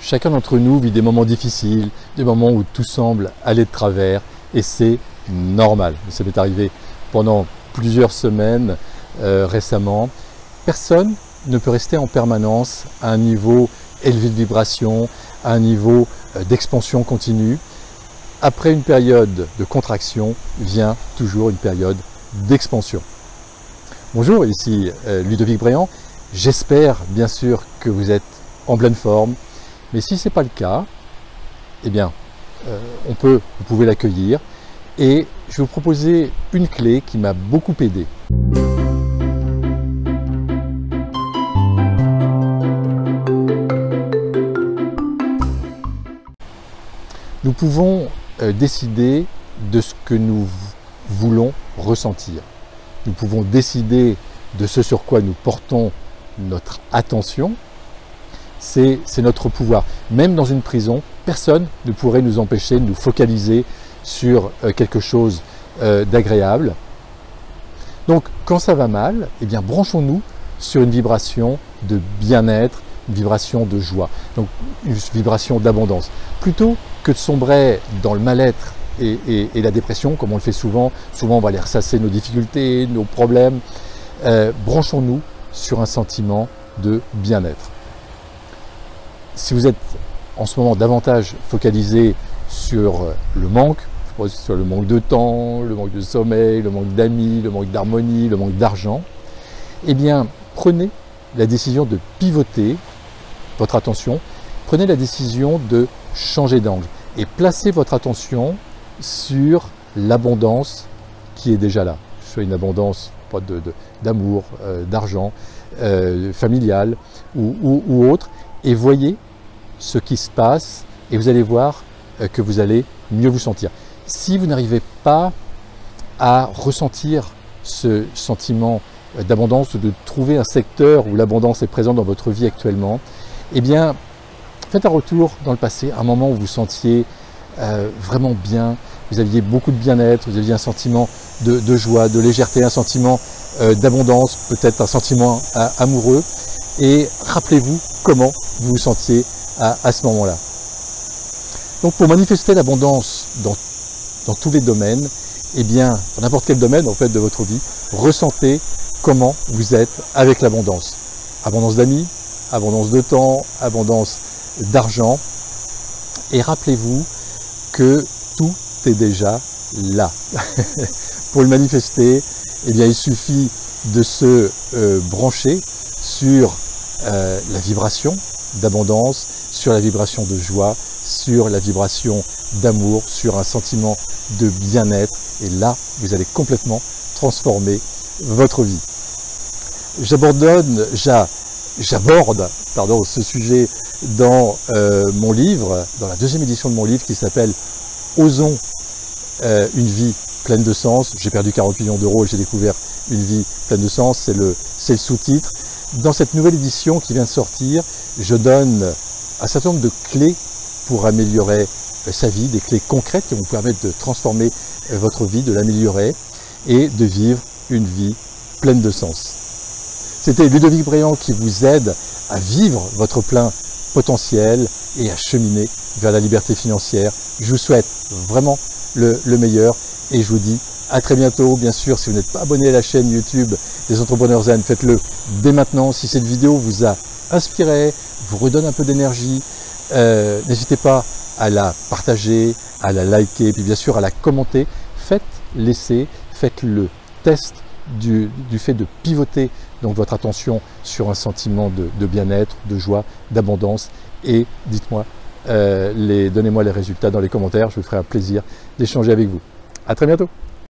Chacun d'entre nous vit des moments difficiles, des moments où tout semble aller de travers, et c'est normal. Ça m'est arrivé pendant plusieurs semaines récemment. Personne ne peut rester en permanence à un niveau élevé de vibration, à un niveau d'expansion continue. Après une période de contraction vient toujours une période d'expansion. Bonjour, ici Ludovic Bréant. J'espère bien sûr que vous êtes en pleine forme, mais si ce n'est pas le cas, eh bien, vous pouvez l'accueillir, et je vais vous proposer une clé qui m'a beaucoup aidé. Nous pouvons décider de ce que nous voulons ressentir. Nous pouvons décider de ce sur quoi nous portons notre attention. C'est notre pouvoir. Même dans une prison, personne ne pourrait nous empêcher de nous focaliser sur quelque chose d'agréable. Donc, quand ça va mal, eh bien, branchons-nous sur une vibration de bien-être, une vibration de joie, donc une vibration d'abondance. Plutôt que de sombrer dans le mal-être et la dépression, comme on le fait souvent, on va aller ressasser nos difficultés, nos problèmes. Branchons-nous sur un sentiment de bien-être. Si vous êtes en ce moment davantage focalisé sur le manque, sur le manque de temps, le manque de sommeil, le manque d'amis, le manque d'harmonie, le manque d'argent, eh bien, prenez la décision de pivoter votre attention, prenez la décision de changer d'angle et placez votre attention sur l'abondance qui est déjà là. Soit une abondance d'amour, d'argent, familial ou autre, et voyez ce qui se passe et vous allez voir que vous allez mieux vous sentir. Si vous n'arrivez pas à ressentir ce sentiment d'abondance, de trouver un secteur où l'abondance est présente dans votre vie actuellement, eh bien, faites un retour dans le passé, un moment où vous sentiez vraiment bien, vous aviez beaucoup de bien-être, vous aviez un sentiment de joie, de légèreté, un sentiment d'abondance, peut-être un sentiment amoureux, et rappelez-vous comment vous vous sentiez à ce moment-là. Donc pour manifester l'abondance dans tous les domaines, eh bien, dans n'importe quel domaine en fait de votre vie, ressentez comment vous êtes avec l'abondance. Abondance d'amis, abondance de temps, abondance d'argent, et rappelez-vous que tout est déjà là. Pour le manifester, eh bien, il suffit de se brancher sur la vibration d'abondance, sur la vibration de joie, sur la vibration d'amour, sur un sentiment de bien-être, et là, vous allez complètement transformer votre vie. J'aborde ce sujet dans mon livre, dans la deuxième édition de mon livre qui s'appelle « Osons une vie pleine de sens ». J'ai perdu 40 millions d'euros et j'ai découvert une vie pleine de sens, c'est le sous-titre. Dans cette nouvelle édition qui vient de sortir, je donne un certain nombre de clés pour améliorer sa vie, des clés concrètes qui vont vous permettre de transformer votre vie, de l'améliorer et de vivre une vie pleine de sens. C'était Ludovic Bréant qui vous aide à vivre votre plein potentiel et à cheminer vers la liberté financière. Je vous souhaite vraiment le meilleur et je vous dis à très bientôt. Bien sûr, si vous n'êtes pas abonné à la chaîne YouTube des Entrepreneurs Zen, faites-le dès maintenant. Si cette vidéo vous a inspiré, vous redonne un peu d'énergie, n'hésitez pas à la partager, à la liker, et puis bien sûr à la commenter. Faites le test du fait de pivoter donc votre attention sur un sentiment de bien-être, de joie, d'abondance, et dites-moi, donnez-moi les résultats dans les commentaires, je me ferai un plaisir d'échanger avec vous. À très bientôt.